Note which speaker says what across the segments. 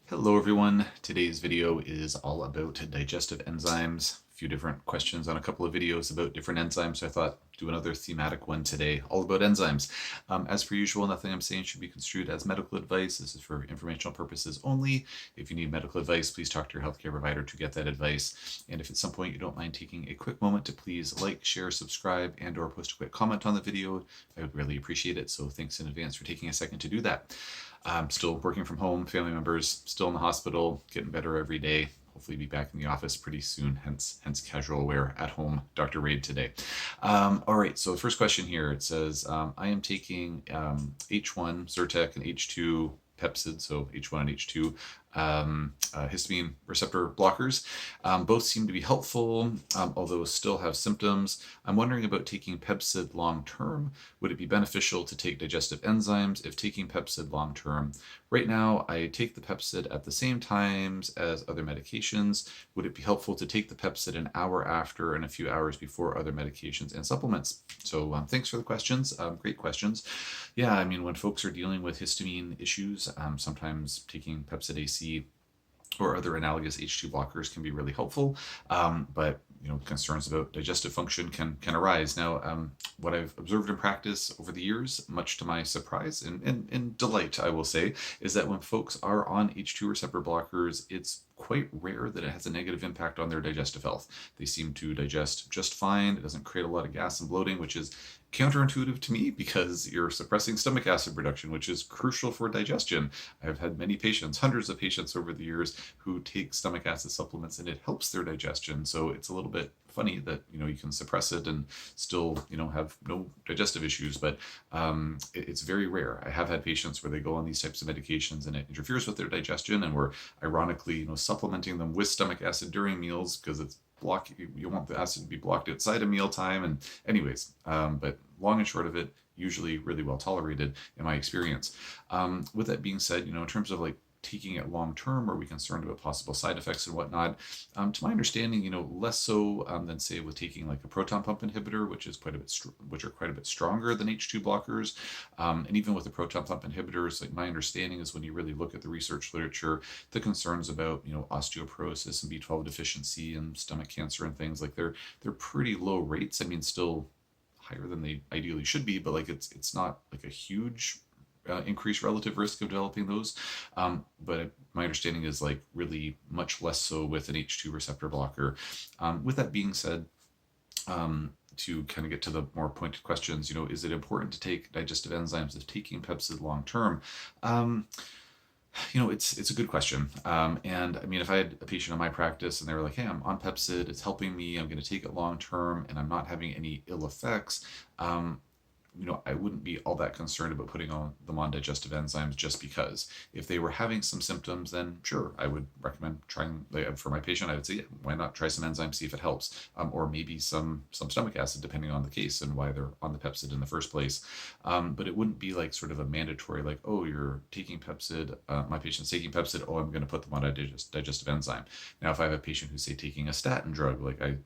Speaker 1: Hello everyone, today's video is all about digestive enzymes. A few different questions on a couple of videos about different enzymes, so I thought do another thematic one today, all about enzymes. As per usual, nothing I'm saying should be construed as medical advice. This is for informational purposes only. If you need medical advice, please talk to your healthcare provider to get that advice. And if at some point you don't mind taking a quick moment to please like, share, subscribe, and or post a quick comment on the video, I would really appreciate it. So thanks in advance for taking a second to do that. I'm still working from home, family members still in the hospital, getting better every day. Hopefully be back in the office pretty soon, hence casual wear at home, Dr. Raid today. All right, so the first question here, it says, I am taking H1 Zyrtec and H2 Pepsid, so H1 and H2 histamine receptor blockers. Both seem to be helpful, although still have symptoms. I'm wondering about taking Pepsid long term. Would it be beneficial to take digestive enzymes if taking Pepsid long term? Right now, I take the Pepsid at the same times as other medications. Would it be helpful to take the Pepsid an hour after and a few hours before other medications and supplements? So thanks for the questions. Great questions. Yeah, I mean, when folks are dealing with histamine issues, sometimes taking Pepsid AC or other analogous H2 blockers can be really helpful, but concerns about digestive function can arise. Now, what I've observed in practice over the years, much to my surprise and delight, I will say, is that when folks are on H2 receptor blockers, it's quite rare that it has a negative impact on their digestive health. They seem to digest just fine. It doesn't create a lot of gas and bloating, which is counterintuitive to me because you're suppressing stomach acid production, which is crucial for digestion. I've had many patients, hundreds of patients over the years, who take stomach acid supplements and it helps their digestion. So it's a little bit funny that you can suppress it and still have no digestive issues, but it's very rare. I have had patients where they go on these types of medications and it interferes with their digestion, and we're ironically supplementing them with stomach acid during meals because it's you want the acid to be blocked outside of mealtime. And anyways, but long and short of it, usually really well tolerated in my experience. With that being said, in terms of like taking it long term, are we concerned about possible side effects and whatnot? To my understanding, less so than say with taking like a proton pump inhibitor, which is which are quite a bit stronger than H2 blockers. And even with the proton pump inhibitors, like my understanding is when you really look at the research literature, the concerns about osteoporosis and B12 deficiency and stomach cancer and things like they're pretty low rates. I mean, still higher than they ideally should be, but like it's not like a huge increased relative risk of developing those. But my understanding is like really much less so with an H2 receptor blocker. With that being said, to kind of get to the more pointed questions, is it important to take digestive enzymes if taking Pepsid long term? It's a good question. And I mean, if I had a patient in my practice and they were like, hey, I'm on Pepsid, it's helping me, I'm going to take it long term, and I'm not having any ill effects, I wouldn't be all that concerned about putting them on digestive enzymes just because. If they were having some symptoms, then sure, I would recommend trying. For my patient, I would say, yeah, why not try some enzymes, see if it helps, or maybe some stomach acid, depending on the case and why they're on the Pepsid in the first place. But it wouldn't be like sort of a mandatory, like, oh, you're taking Pepsid, my patient's taking Pepsid, oh, I'm going to put them on a digestive enzyme. Now, if I have a patient who's say taking a statin drug, like I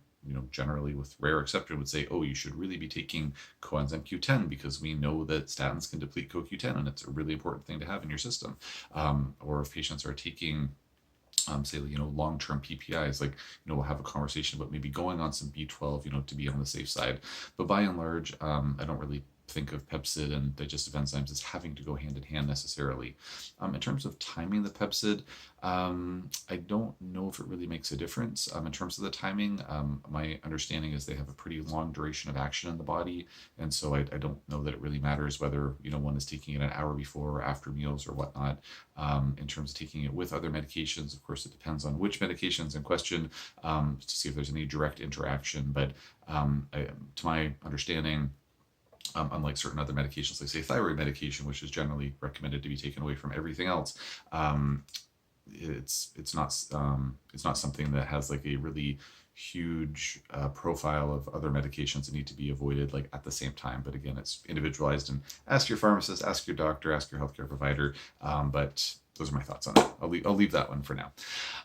Speaker 1: generally with rare exception would say, oh, you should really be taking coenzyme Q10 because we know that statins can deplete CoQ10 and it's a really important thing to have in your system. Or if patients are taking say, long-term PPIs, like, we'll have a conversation about maybe going on some B12, to be on the safe side. But by and large, I don't really think of Pepsid and digestive enzymes as having to go hand in hand necessarily. In terms of timing the Pepsid, I don't know if it really makes a difference. In terms of the timing, my understanding is they have a pretty long duration of action in the body, and so I don't know that it really matters whether one is taking it an hour before or after meals or whatnot. In terms of taking it with other medications, of course, it depends on which medications in question to see if there's any direct interaction. But to my understanding, unlike certain other medications, like say thyroid medication, which is generally recommended to be taken away from everything else, it's not something that has like a really huge profile of other medications that need to be avoided like at the same time. But again, it's individualized, and ask your pharmacist, ask your doctor, ask your healthcare provider. But those are my thoughts on it. I'll leave that one for now.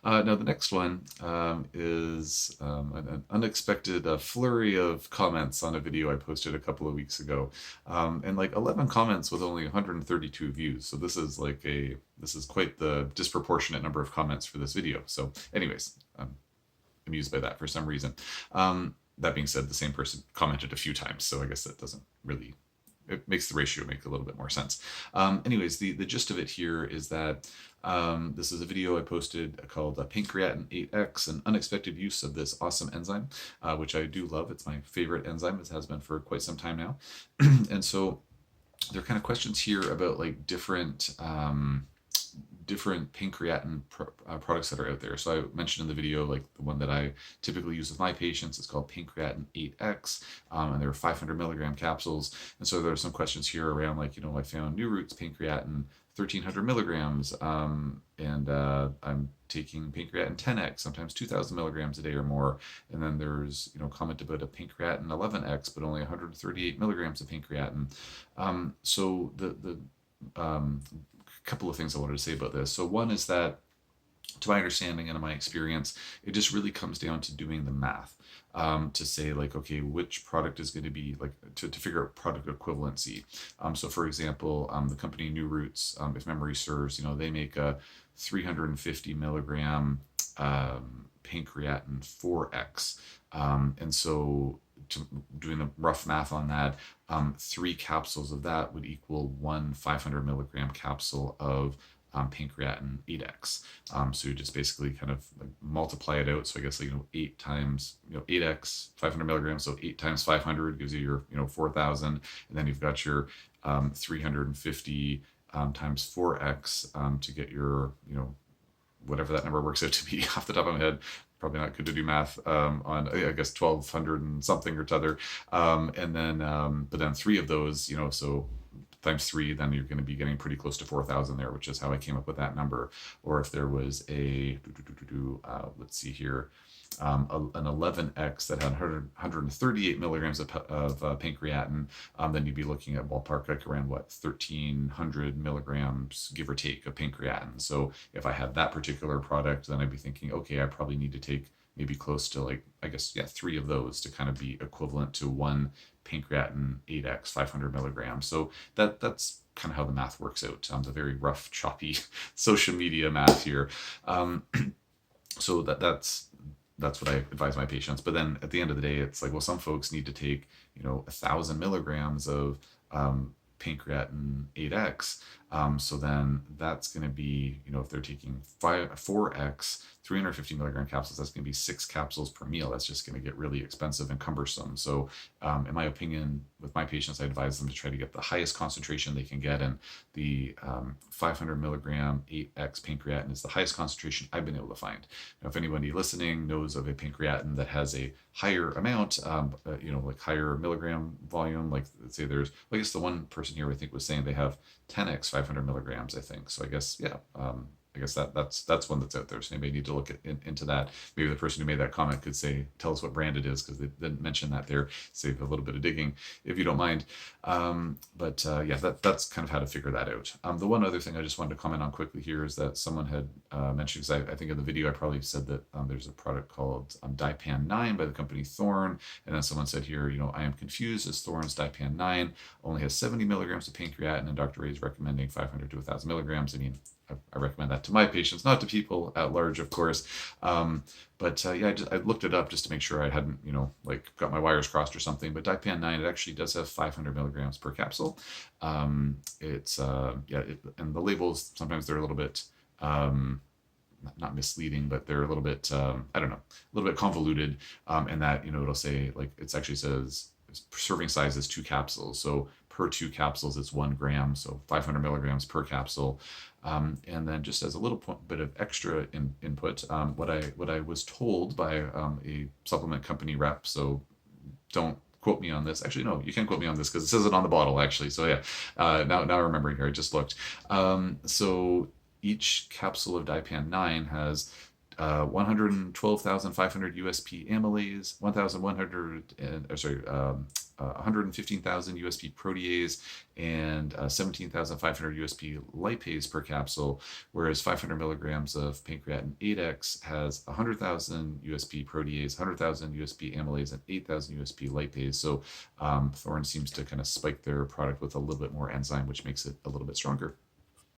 Speaker 1: Now the next one is an unexpected flurry of comments on a video I posted a couple of weeks ago, and like 11 comments with only 132 views. So this is quite the disproportionate number of comments for this video. So anyways, I'm amused by that for some reason. That being said, the same person commented a few times, so I guess that doesn't really, it makes the ratio make a little bit more sense. Anyways, the gist of it here is that this is a video I posted called Pancreatin 8X, an unexpected use of this awesome enzyme, which I do love. It's my favorite enzyme. It has been for quite some time now. And so there are kind of questions here about like different pancreatin products that are out there. So I mentioned in the video, like the one that I typically use with my patients, it's called Pancreatin 8X, and there are 500 milligram capsules. And so there are some questions here around like, I found New Root's Pancreatin 1300 milligrams, and I'm taking Pancreatin 10X, sometimes 2000 milligrams a day or more. And then there's, comment about a Pancreatin 11X, but only 138 milligrams of pancreatin. So the couple of things I wanted to say about this. So one is that, to my understanding and in my experience, it just really comes down to doing the math, to say like, okay, which product is going to be like, to figure out product equivalency. So for example, the company New Roots, if memory serves, they make a 350 milligram pancreatin 4X. And so doing the rough math on that, 3 capsules of that would equal 1 500 milligram capsule of pancreatin 8X. So you just basically kind of like multiply it out. So I guess 8 times 8X 500 milligrams. So 8 times 500 gives you your 4,000, and then you've got your 350 times 4X to get your whatever that number works out to be off the top of my head. Probably not good to do math on, I guess, 1,200 and something or t'other. And then, but then 3 of those, so times 3, then you're going to be getting pretty close to 4,000 there, which is how I came up with that number. Or if there was a, let's see here, an 11X that had 138 milligrams of pancreatin, then you'd be looking at ballpark like around 1,300 milligrams, give or take, of pancreatin. So if I had that particular product, then I'd be thinking, okay, I probably need to take maybe close to 3 of those to kind of be equivalent to 1 pancreatin 8X 500 milligrams. So that's kind of how the math works out. The very rough, choppy social media math here. So that's what I advise my patients. But then at the end of the day, it's like, well, some folks need to take 1,000 milligrams of pancreatin 8X. So then that's going to be, if they're taking 4X 350 milligram capsules, that's going to be 6 capsules per meal. That's just going to get really expensive and cumbersome. So in my opinion, with my patients, I advise them to try to get the highest concentration they can get. And the 500 milligram 8X pancreatin is the highest concentration I've been able to find. Now, if anybody listening knows of a pancreatin that has a higher amount, like higher milligram volume, like let's say there's, I guess the one person here I think was saying they have 10X 500 milligrams, I think. So I guess, yeah, I guess that's one that's out there. So anybody need to look into that. Maybe the person who made that comment could say, tell us what brand it is, because they didn't mention that there. Save a little bit of digging, if you don't mind. Yeah, that's kind of how to figure that out. The one other thing I just wanted to comment on quickly here is that someone had mentioned, because I think in the video I probably said that there's a product called Dipan 9 by the company Thorne, and then someone said here, I am confused as Thorne's Dipan 9 only has 70 milligrams of pancreatin, and Dr. Ray is recommending 500 to 1,000 milligrams. I mean, I recommend that to my patients, not to people at large, of course. Yeah, I looked it up just to make sure I hadn't, got my wires crossed or something. But Dipan 9, it actually does have 500 milligrams per capsule. It's, and the labels, sometimes they're a little bit, not misleading, but they're a little bit, I don't know, a little bit convoluted. And that, it'll say, it actually says serving size is 2 capsules. So per 2 capsules, it's 1 gram. So 500 milligrams per capsule. And then just as a little bit of extra input, what I was told by a supplement company rep, so don't quote me on this. Actually, no, you can't quote me on this because it says it on the bottle, actually. So yeah, now I'm remembering here, I just looked. So each capsule of Dipan 9 has 112,500 USP amylase, 115,000 USP protease, and 17,500 USP lipase per capsule, whereas 500 milligrams of pancreatin 8X has 100,000 USP protease, 100,000 USP amylase, and 8,000 USP lipase. So Thorne seems to kind of spike their product with a little bit more enzyme, which makes it a little bit stronger.